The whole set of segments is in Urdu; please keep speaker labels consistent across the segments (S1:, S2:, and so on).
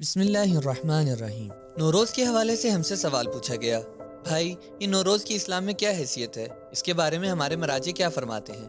S1: بسم اللہ الرحمن الرحیم۔ نوروز کے حوالے سے ہم سے سوال پوچھا گیا، بھائی یہ نوروز کی اسلام میں کیا حیثیت ہے؟ اس کے بارے میں ہمارے مراجع کیا فرماتے ہیں؟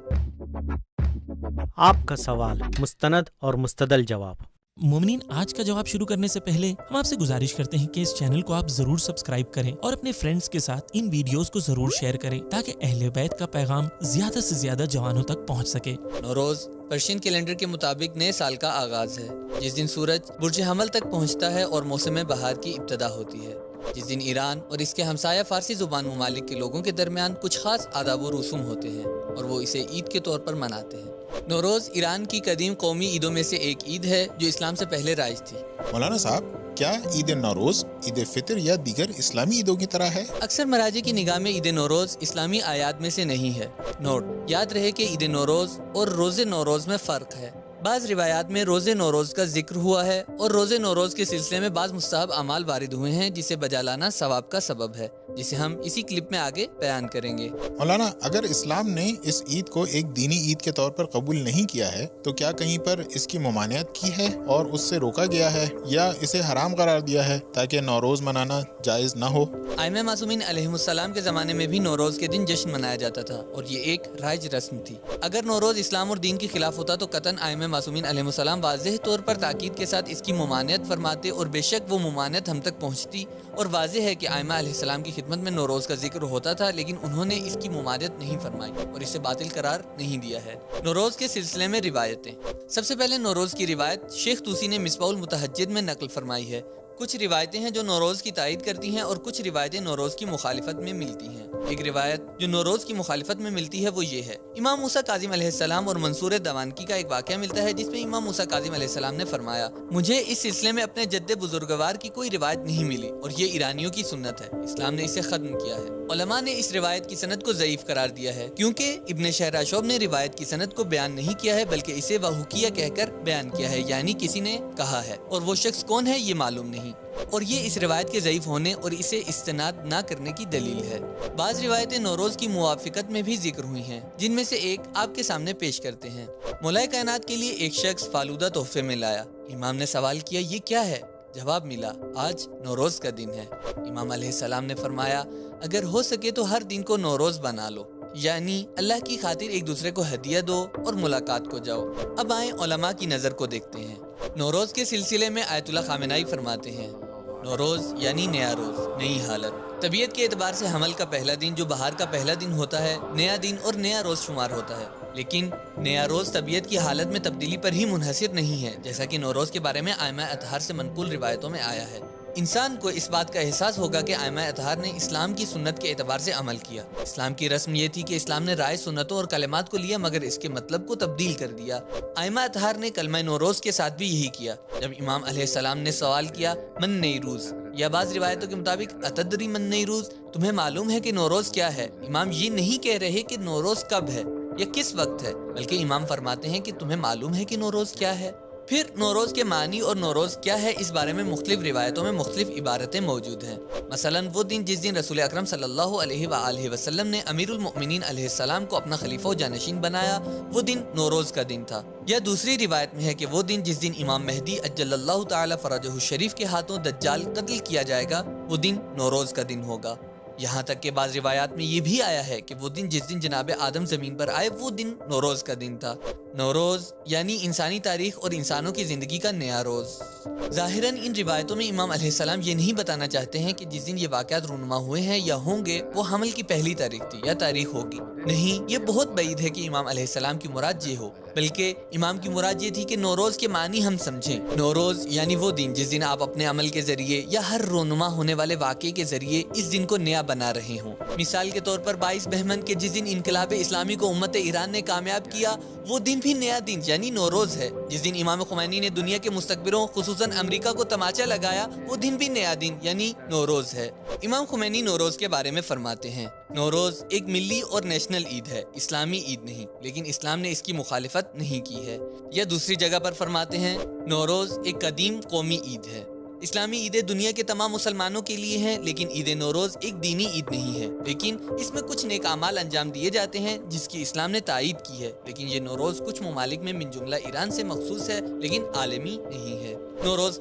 S2: آپ کا سوال، مستند اور مستدل جواب۔
S3: مومنین، آج کا جواب شروع کرنے سے پہلے ہم آپ سے گزارش کرتے ہیں کہ اس چینل کو آپ ضرور سبسکرائب کریں اور اپنے فرینڈز کے ساتھ ان ویڈیوز کو ضرور شیئر کریں تاکہ اہل بیت کا پیغام زیادہ سے زیادہ جوانوں تک پہنچ سکے۔
S1: نوروز پرشین کیلنڈر کے مطابق نئے سال کا آغاز ہے، جس دن سورج برج حمل تک پہنچتا ہے اور موسم بہار کی ابتدا ہوتی ہے، جس دن ایران اور اس کے ہمسایہ فارسی زبان ممالک کے لوگوں کے درمیان کچھ خاص آداب و رسوم ہوتے ہیں اور وہ اسے عید کے طور پر مناتے ہیں۔ نوروز ایران کی قدیم قومی عیدوں میں سے ایک عید ہے جو اسلام سے پہلے رائج تھی۔
S4: مولانا صاحب، کیا عید نوروز عید فطر یا دیگر اسلامی عیدوں کی طرح ہے؟
S1: اکثر مراجع کی نگاہ میں عید نوروز اسلامی اعیاد میں سے نہیں ہے۔ نوٹ یاد رہے کہ عید نوروز اور روز نوروز میں فرق ہے۔ بعض روایات میں روز نوروز کا ذکر ہوا ہے اور روز نوروز کے سلسلے میں بعض مستحب اعمال وارد ہوئے ہیں جسے بجا لانا ثواب کا سبب ہے، جسے ہم اسی کلپ میں آگے بیان کریں گے۔
S4: مولانا، اگر اسلام نے اس عید کو ایک دینی عید کے طور پر قبول نہیں کیا ہے تو کیا کہیں پر اس کی ممانعت کی ہے اور اس سے روکا گیا ہے یا اسے حرام قرار دیا ہے تاکہ نوروز منانا جائز نہ ہو؟
S1: ائمہ معصومین علیہ السلام کے زمانے میں بھی نوروز کے دن جشن منایا جاتا تھا اور یہ ایک رائج رسم تھی۔ اگر نوروز اسلام اور دین کے خلاف ہوتا تو قطعاً ائمہ معصومین علیہ السلام واضح طور پر تاکید کے ساتھ اس کی ممانعت فرماتے، اور بے شک وہ ممانعت ہم تک پہنچتی، اور واضح ہے کہ ائمہ علیہ السلام کی خدمت میں نوروز کا ذکر ہوتا تھا، لیکن انہوں نے اس کی ممانعت نہیں فرمائی اور اسے باطل قرار نہیں دیا ہے۔ نوروز کے سلسلے میں روایتیں۔ سب سے پہلے نوروز کی روایت شیخ طوسی نے مصباح المتہجد میں نقل فرمائی ہے۔ کچھ روایتیں ہیں جو نوروز کی تائید کرتی ہیں اور کچھ روایتیں نوروز کی مخالفت میں ملتی ہیں۔ ایک روایت جو نوروز کی مخالفت میں ملتی ہے وہ یہ ہے، امام موسیٰ کاظم علیہ السلام اور منصور دوانکی کا ایک واقعہ ملتا ہے جس میں امام موسیٰ کاظم علیہ السلام نے فرمایا، مجھے اس سلسلے میں اپنے جد بزرگوار کی کوئی روایت نہیں ملی اور یہ ایرانیوں کی سنت ہے، اسلام نے اسے ختم کیا ہے۔ علماء نے اس روایت کی سند کو ضعیف قرار دیا ہے کیونکہ ابن شہراشوب نے روایت کی سند کو بیان نہیں کیا ہے بلکہ اسے وحکیہ کہہ کر بیان کیا ہے، یعنی کسی نے کہا ہے، اور وہ شخص کون ہے یہ معلوم نہیں، اور یہ اس روایت کے ضعیف ہونے اور اسے استناد نہ کرنے کی دلیل ہے۔ بعض روایتیں نوروز کی موافقت میں بھی ذکر ہوئی ہیں، جن میں سے ایک آپ کے سامنے پیش کرتے ہیں۔ مولائے کائنات کے لیے ایک شخص فالودہ تحفے میں لایا۔ امام نے سوال کیا، یہ کیا ہے؟ جواب ملا، آج نوروز کا دن ہے۔ امام علیہ السلام نے فرمایا، اگر ہو سکے تو ہر دن کو نوروز بنا لو، یعنی اللہ کی خاطر ایک دوسرے کو ہدیہ دو اور ملاقات کو جاؤ۔ اب آئیں علماء کی نظر کو دیکھتے ہیں۔ نوروز کے سلسلے میں آیت اللہ خامنائی فرماتے ہیں، نوروز یعنی نیا روز، نئی حالت۔ طبیعت کے اعتبار سے حمل کا پہلا دن جو بہار کا پہلا دن ہوتا ہے نیا دن اور نیا روز شمار ہوتا ہے، لیکن نیا روز طبیعت کی حالت میں تبدیلی پر ہی منحصر نہیں ہے، جیسا کہ نوروز کے بارے میں ائمہ اطہار سے منقول روایتوں میں آیا ہے۔ انسان کو اس بات کا احساس ہوگا کہ ائمہ اطہار نے اسلام کی سنت کے اعتبار سے عمل کیا۔ اسلام کی رسم یہ تھی کہ اسلام نے رائج سنتوں اور کلمات کو لیا مگر اس کے مطلب کو تبدیل کر دیا۔ ائمہ اطہار نے کلمہ نوروز کے ساتھ بھی یہی کیا۔ جب امام علیہ السلام نے سوال کیا، من نئی روز، یا بعض روایتوں کے مطابق اتدری من نئی روز، تمہیں معلوم ہے کہ نوروز کیا ہے؟ امام یہ نہیں کہہ رہے کہ نوروز کب ہے یا کس وقت ہے، بلکہ امام فرماتے ہیں کہ تمہیں معلوم ہے کہ نوروز کیا ہے۔ پھر نوروز کے معنی اور نوروز کیا ہے اس بارے میں مختلف روایتوں میں مختلف عبارتیں موجود ہیں۔ مثلا وہ دن جس دن رسول اکرم صلی اللہ علیہ وآلہ وسلم نے امیر المؤمنین علیہ السلام کو اپنا خلیفہ و جانشین بنایا، وہ دن نوروز کا دن تھا۔ یا دوسری روایت میں ہے کہ وہ دن جس دن امام مہدی اجل اللہ تعالی فرجہ الشریف کے ہاتھوں دجال قتل کیا جائے گا، وہ دن نوروز کا دن ہوگا۔ یہاں تک کہ بعض روایات میں یہ بھی آیا ہے کہ وہ دن جس دن جناب آدم زمین پر آئے وہ دن نوروز کا دن تھا۔ نوروز یعنی انسانی تاریخ اور انسانوں کی زندگی کا نیا روز۔ ظاہراً ان روایتوں میں امام علیہ السلام یہ نہیں بتانا چاہتے ہیں کہ جس دن یہ واقعات رونما ہوئے ہیں یا ہوں گے وہ حمل کی پہلی تاریخ تھی یا تاریخ ہوگی۔ نہیں، یہ بہت بعید ہے کہ امام علیہ السلام کی مراد یہ ہو، بلکہ امام کی مراد یہ تھی کہ نوروز کے معنی ہم سمجھیں۔ نوروز یعنی وہ دن جس دن آپ اپنے عمل کے ذریعے یا ہر رونما ہونے والے واقعے کے ذریعے اس دن کو نیا بنا رہے ہوں۔ مثال کے طور پر 22 بہمن کے جس دن انقلاب اسلامی کو امت ایران نے کامیاب کیا، وہ دن بھی نیا دن یعنی نوروز ہے۔ جس دن امام خمینی نے دنیا کے مستکبروں خصوصاً امریکہ کو تماچا لگایا، وہ دن بھی نیا دن یعنی نوروز ہے۔ امام خمینی نوروز کے بارے میں فرماتے ہیں، نوروز ایک ملی اور نیشنل عید ہے، اسلامی عید نہیں، لیکن اسلام نے اس کی مخالفت نہیں کی ہے۔ یا دوسری جگہ پر فرماتے ہیں، نوروز ایک قدیم قومی عید ہے۔ اسلامی عیدیں دنیا کے تمام مسلمانوں کے لیے ہیں، لیکن عید نوروز ایک دینی عید نہیں ہے، لیکن اس میں کچھ نیک اعمال انجام دیے جاتے ہیں جس کی اسلام نے تائید کی ہے۔ لیکن یہ نوروز کچھ ممالک میں من جملہ ایران سے مخصوص ہے، لیکن عالمی نہیں ہے۔ نوروز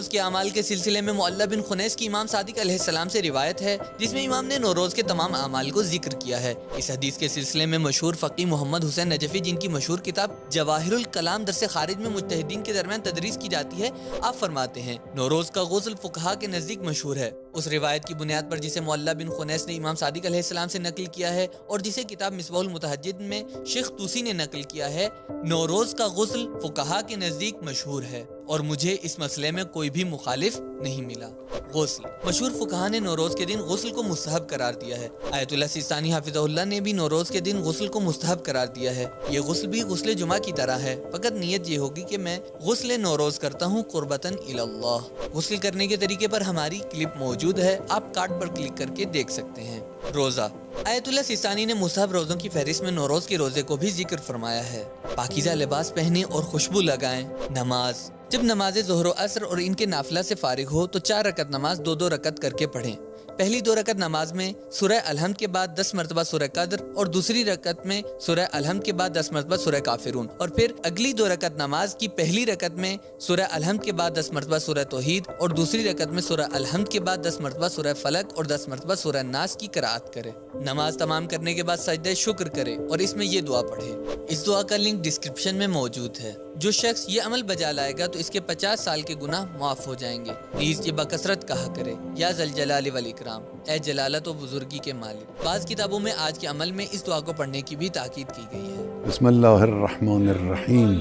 S1: کے اعمال کے سلسلے میں معلّہ بن خنیس کی امام صادق علیہ السلام سے روایت ہے، جس میں امام نے نوروز کے تمام اعمال کو ذکر کیا ہے۔ اس حدیث کے سلسلے میں مشہور فقی محمد حسین نجفی، جن کی مشہور کتاب جواہر الکلام درس خارج میں مجتہدین کے درمیان تدریس کی جاتی ہے، آپ فرماتے ہیں نوروز کا غسل فقہا کے نزدیک مشہور ہے۔ اس روایت کی بنیاد پر جسے معلّہ بن خنیس نے امام صادق علیہ السلام سے نقل کیا ہے اور جسے کتاب مصباح المتہجد میں شیخ طوسی نے نقل کیا ہے، نوروز کا غسل فقہا کے نزدیک مشہور ہے اور مجھے اس مسئلے میں کوئی بھی مخالف نہیں ملا۔ غسل، مشہور فقہا نے نوروز کے دن غسل کو مستحب قرار دیا ہے۔ آیت اللہ سیستانی حافظہ اللہ نے بھی نوروز کے دن غسل کو مستحب قرار دیا ہے۔ یہ غسل بھی غسل جمعہ کی طرح ہے، فقط نیت یہ ہوگی کہ میں غسل نوروز کرتا ہوں قربتاً الی اللہ۔ غسل کرنے کے طریقے پر ہماری کلپ موجود ہے، آپ کارڈ پر کلک کر کے دیکھ سکتے ہیں۔ روزہ، آیت اللہ سیستانی نے مستحب روزوں کی فہرست میں نوروز کے روزے کو بھی ذکر فرمایا ہے۔ پاکیزہ لباس پہنیں اور خوشبو لگائیں۔ نماز، جب نماز ظہر و عصر اور ان کے نافلہ سے فارغ ہو تو 4 رکعت نماز 2 رکعت کر کے پڑھیں۔ پہلی 2 رکعت نماز میں سورہ الحمد کے بعد 10 مرتبہ سورہ قدر اور دوسری رکعت میں سورہ الحمد کے بعد 10 مرتبہ سورہ کافرون، اور پھر اگلی 2 رکعت نماز کی پہلی رکعت میں سورہ الحمد کے بعد 10 مرتبہ سورہ توحید اور دوسری رکعت میں سورہ الحمد کے بعد 10 مرتبہ سورہ فلق اور 10 مرتبہ سورہ ناس کی قرأت کرے۔ نماز تمام کرنے کے بعد سجدہ شکر کرے اور اس میں یہ دعا پڑھے۔ اس دعا کا لنک ڈسکرپشن میں موجود ہے۔ جو شخص یہ عمل بجا لائے گا تو اس کے 50 سال کے گناہ معاف ہو جائیں گے۔ نیز یہ بکثرت کہا کرے، یا ذوالجلال والاکرام، اے جلالت و بزرگی کے مالک۔ بعض کتابوں میں آج کے عمل میں اس دعا کو پڑھنے کی بھی تاکید کی گئی ہے۔
S5: بسم اللہ الرحمن الرحیم،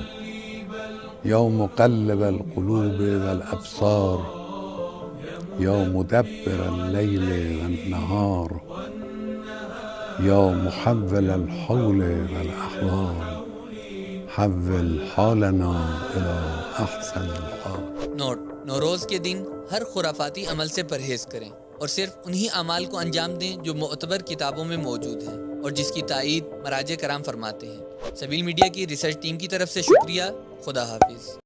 S5: یوم مقلب القلوب والابصار، یوم مدبر اللیل والنہار، یوم محول الحول والاحوال، حول حالنا الى احسن الحال۔
S1: نوٹ: نوروز کے دن ہر خرافاتی عمل سے پرہیز کریں اور صرف انہی اعمال کو انجام دیں جو معتبر کتابوں میں موجود ہیں اور جس کی تائید مراجع کرام فرماتے ہیں۔ سبیل میڈیا کی ریسرچ ٹیم کی طرف سے شکریہ۔ خدا حافظ۔